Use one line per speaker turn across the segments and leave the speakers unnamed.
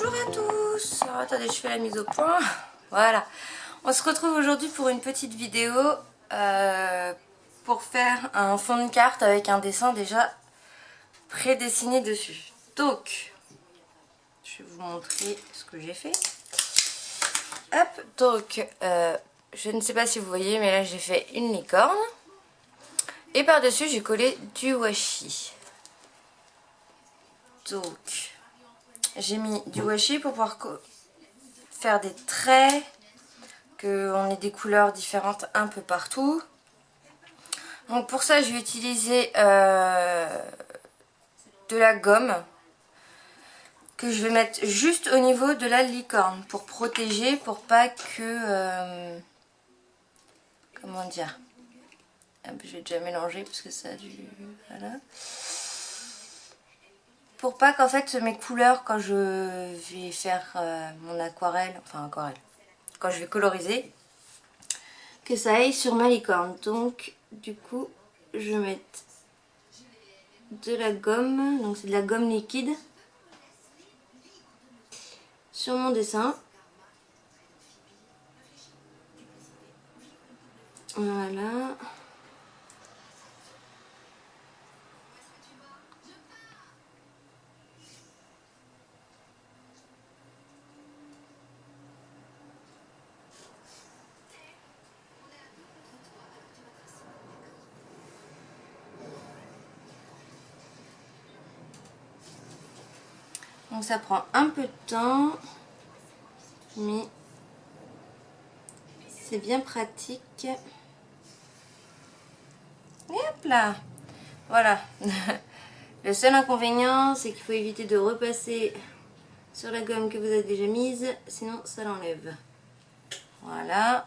Bonjour à tous. Alors, attendez, je fais la mise au point. Voilà. On se retrouve aujourd'hui pour une petite vidéo pour faire un fond de carte avec un dessin déjà prédessiné dessus. Donc, je vais vous montrer ce que j'ai fait. Hop, donc, je ne sais pas si vous voyez, mais là j'ai fait une licorne. Et par-dessus, j'ai collé du washi. Donc, j'ai mis du washi pour pouvoir faire des traits, qu'on ait des couleurs différentes un peu partout. Donc pour ça, je vais utiliser de la gomme que je vais mettre juste au niveau de la licorne pour protéger, pour pas que... comment dire? Je vais déjà mélanger parce que ça a du... Voilà. Pour pas qu'en fait mes couleurs, quand je vais faire mon aquarelle, enfin aquarelle, quand je vais coloriser, que ça aille sur ma licorne. Donc du coup, je vais mettre de la gomme, donc c'est de la gomme liquide, sur mon dessin. Voilà. Donc ça prend un peu de temps, mais c'est bien pratique. Et hop là, voilà. Le seul inconvénient, c'est qu'il faut éviter de repasser sur la gomme que vous avez déjà mise, sinon ça l'enlève. Voilà.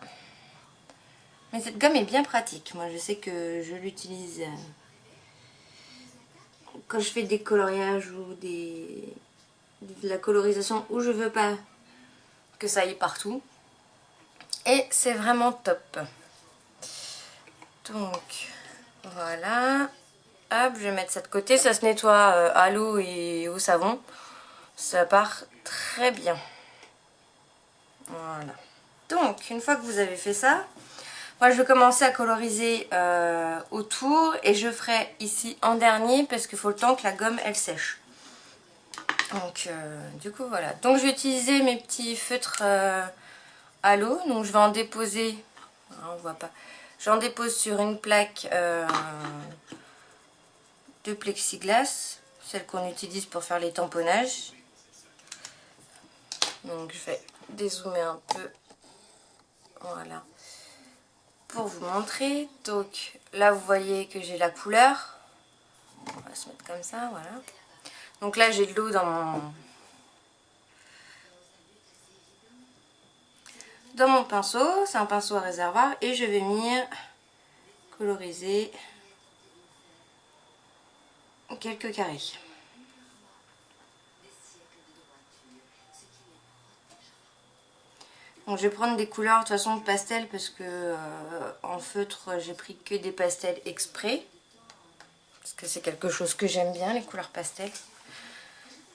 Mais cette gomme est bien pratique. Moi, je sais que je l'utilise quand je fais des coloriages ou de la colorisation où je veux pas que ça aille partout. Et c'est vraiment top. Donc, voilà. Hop, je vais mettre ça de côté. Ça se nettoie à l'eau et au savon. Ça part très bien. Voilà. Donc, une fois que vous avez fait ça, moi je vais commencer à coloriser autour. Et je ferai ici en dernier parce qu'il faut le temps que la gomme elle sèche. Donc, du coup, voilà. Donc, je vais utiliser mes petits feutres à l'eau. Donc, je vais en déposer. On voit pas. J'en dépose sur une plaque de plexiglas, celle qu'on utilise pour faire les tamponnages. Donc je vais dézoomer un peu, voilà, pour vous montrer. Donc là vous voyez que j'ai la couleur, on va se mettre comme ça, voilà. Donc là j'ai de l'eau dans mon pinceau, c'est un pinceau à réservoir, et je vais venir coloriser quelques carrés. Donc je vais prendre des couleurs de toute façon de pastel parce que en feutre j'ai pris que des pastels exprès. Parce que c'est quelque chose que j'aime bien, les couleurs pastel.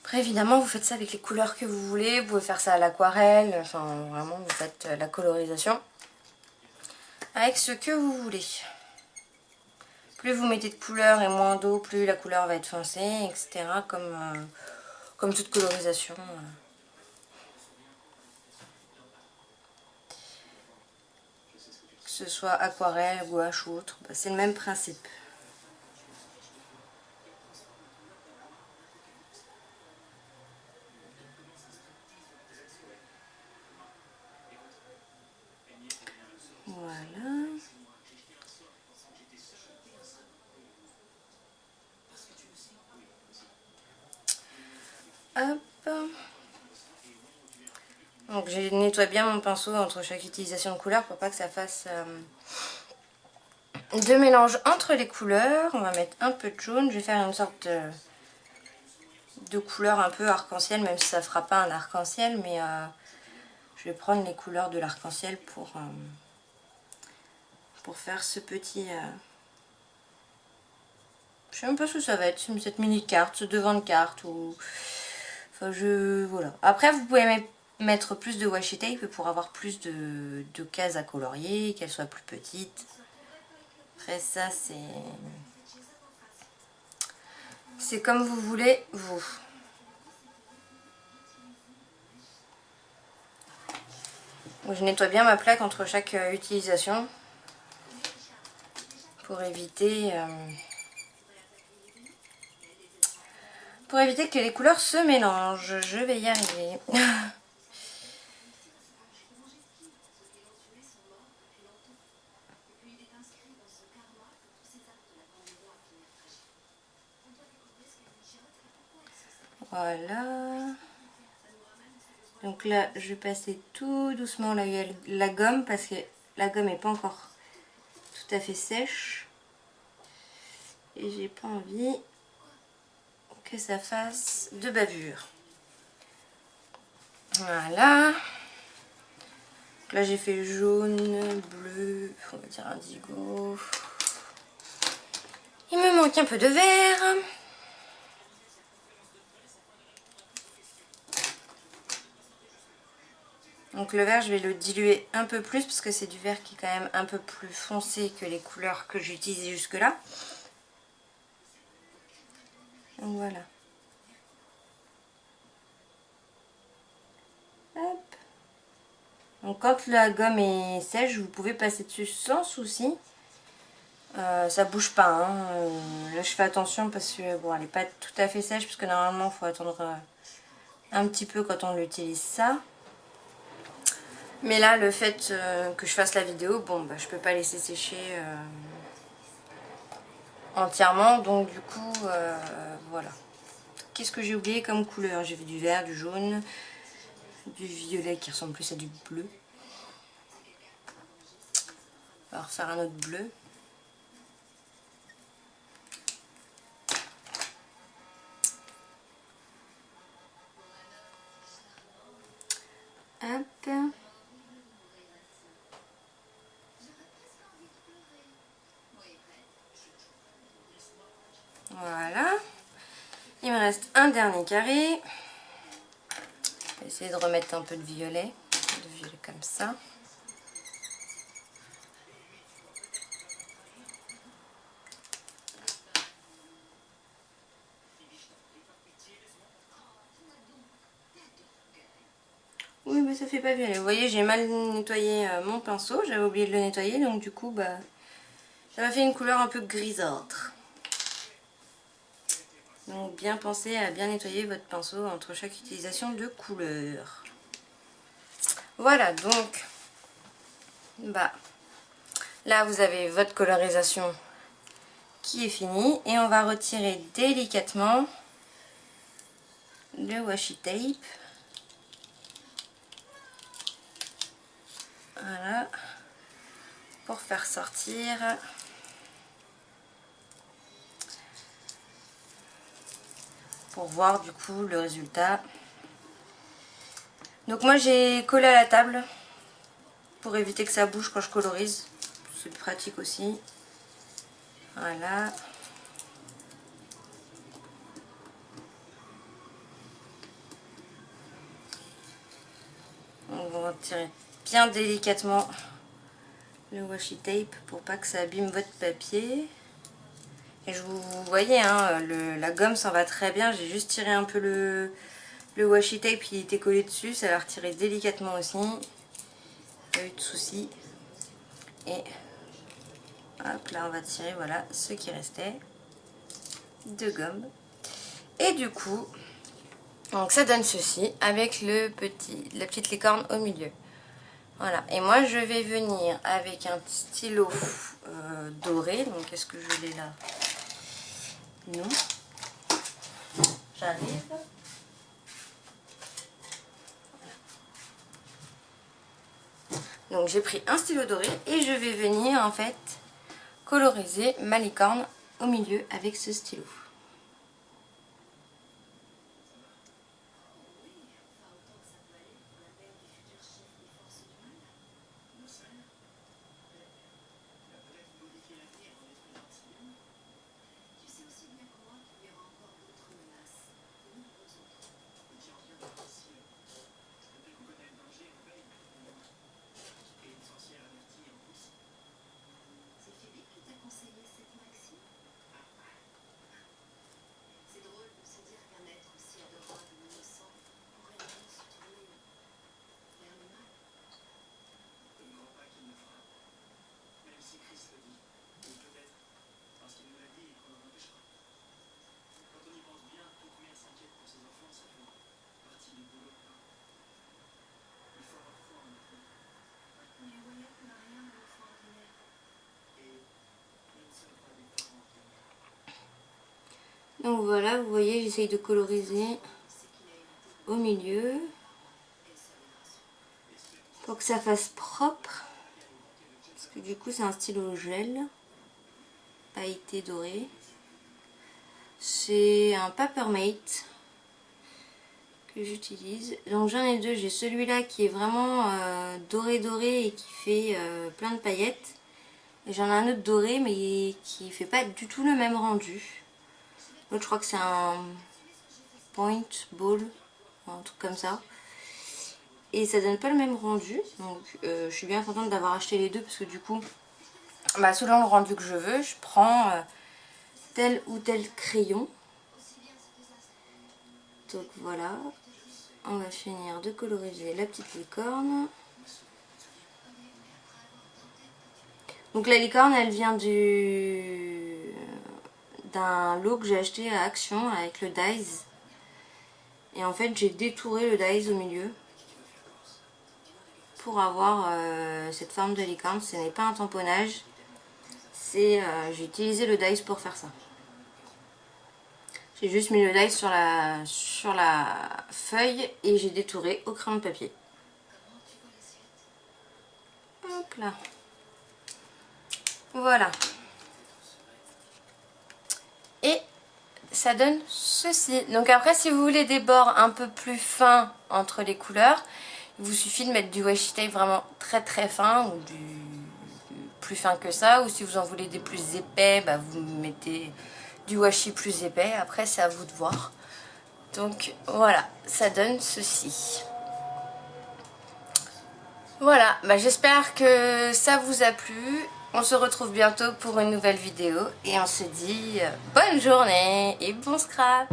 Après évidemment vous faites ça avec les couleurs que vous voulez. Vous pouvez faire ça à l'aquarelle. Enfin vraiment vous faites la colorisation avec ce que vous voulez. Plus vous mettez de couleurs et moins d'eau, plus la couleur va être foncée, etc. Comme toute colorisation. Que ce soit aquarelle, gouache ou autre, c'est le même principe. Voilà. Hop. Donc je nettoie bien mon pinceau entre chaque utilisation de couleur pour pas que ça fasse de mélange entre les couleurs. On va mettre un peu de jaune. Je vais faire une sorte de couleur un peu arc-en-ciel, même si ça ne fera pas un arc-en-ciel, mais je vais prendre les couleurs de l'arc-en-ciel pour faire ce petit... je sais même pas ce que ça va être, cette mini carte, ce devant de carte, ou... Enfin, voilà. Après, vous pouvez mettre plus de washi tape pour avoir plus de cases à colorier, qu'elles soient plus petites. Après, ça, c'est comme vous voulez, vous. Je nettoie bien ma plaque entre chaque utilisation pour éviter que les couleurs se mélangent. Je vais y arriver. Voilà. Donc là, je vais passer tout doucement la gomme parce que la gomme n'est pas encore tout à fait sèche. Et j'ai pas envie que ça fasse de bavure. Voilà. Donc là, j'ai fait jaune, bleu, on va dire indigo. Il me manque un peu de vert. Donc le vert, je vais le diluer un peu plus parce que c'est du vert qui est quand même un peu plus foncé que les couleurs que j'ai utilisées jusque-là. Donc voilà. Hop. Donc quand la gomme est sèche, vous pouvez passer dessus sans souci. Ça bouge pas. Hein. Là, je fais attention parce que bon, elle n'est pas tout à fait sèche parce que normalement, il faut attendre un petit peu quand on l'utilise ça. Mais là, le fait que je fasse la vidéo, bon, bah, je peux pas laisser sécher entièrement. Donc du coup, voilà. Qu'est-ce que j'ai oublié comme couleur? J'ai vu du vert, du jaune, du violet qui ressemble plus à du bleu. On va refaire un autre bleu. Hop. Voilà. Il me reste un dernier carré. Je vais essayer de remettre un peu de violet comme ça. Oui, mais ça fait pas violet. Vous voyez, j'ai mal nettoyé mon pinceau. J'avais oublié de le nettoyer, donc du coup, bah, ça m'a fait une couleur un peu grisâtre. Donc bien pensez à bien nettoyer votre pinceau entre chaque utilisation de couleur. Voilà, donc, bah, là vous avez votre colorisation qui est finie. Et on va retirer délicatement le washi tape. Voilà. Pour faire sortir pour voir du coup le résultat. Donc moi j'ai collé à la table pour éviter que ça bouge quand je colorise. C'est pratique aussi. Voilà. On va retirer bien délicatement le washi tape pour pas que ça abîme votre papier. Et vous voyez, hein, la gomme s'en va très bien. J'ai juste tiré un peu le washi tape qui était collé dessus. Ça va retirer délicatement aussi. Pas eu de soucis. Et hop, là on va tirer, voilà, ce qui restait de gomme. Et du coup, donc ça donne ceci avec la petite licorne au milieu. Voilà, et moi je vais venir avec un stylo doré. Donc est-ce que je l'ai là? Non. J'arrive. Donc j'ai pris un stylo doré et je vais venir en fait coloriser ma licorne au milieu avec ce stylo. Donc voilà, vous voyez, j'essaye de coloriser au milieu pour que ça fasse propre. Parce que du coup c'est un stylo gel pailleté doré. C'est un Papermate que j'utilise. Donc j'en ai deux, j'ai celui-là qui est vraiment doré doré et qui fait plein de paillettes. Et j'en ai un autre doré mais qui fait pas du tout le même rendu. L'autre je crois que c'est un point ball, un truc comme ça. Et ça donne pas le même rendu. Donc je suis bien contente d'avoir acheté les deux parce que du coup, bah, selon le rendu que je veux, je prends tel ou tel crayon. Donc voilà, on va finir de coloriser la petite licorne. Donc la licorne, elle vient d'un lot que j'ai acheté à Action avec le dies. Et en fait j'ai détouré le dies au milieu pour avoir cette forme de licorne. Ce n'est pas un tamponnage, c'est j'ai utilisé le dies pour faire ça. J'ai juste mis le dies sur la feuille et j'ai détouré au crayon de papier. Hop là. Voilà. Et ça donne ceci. Donc après, si vous voulez des bords un peu plus fins entre les couleurs, il vous suffit de mettre du washi tape vraiment très très fin ou du plus fin que ça. Ou si vous en voulez des plus épais, bah vous mettez du washi plus épais. Après, c'est à vous de voir. Donc voilà, ça donne ceci. Voilà, bah j'espère que ça vous a plu. On se retrouve bientôt pour une nouvelle vidéo et on se dit bonne journée et bon scrap.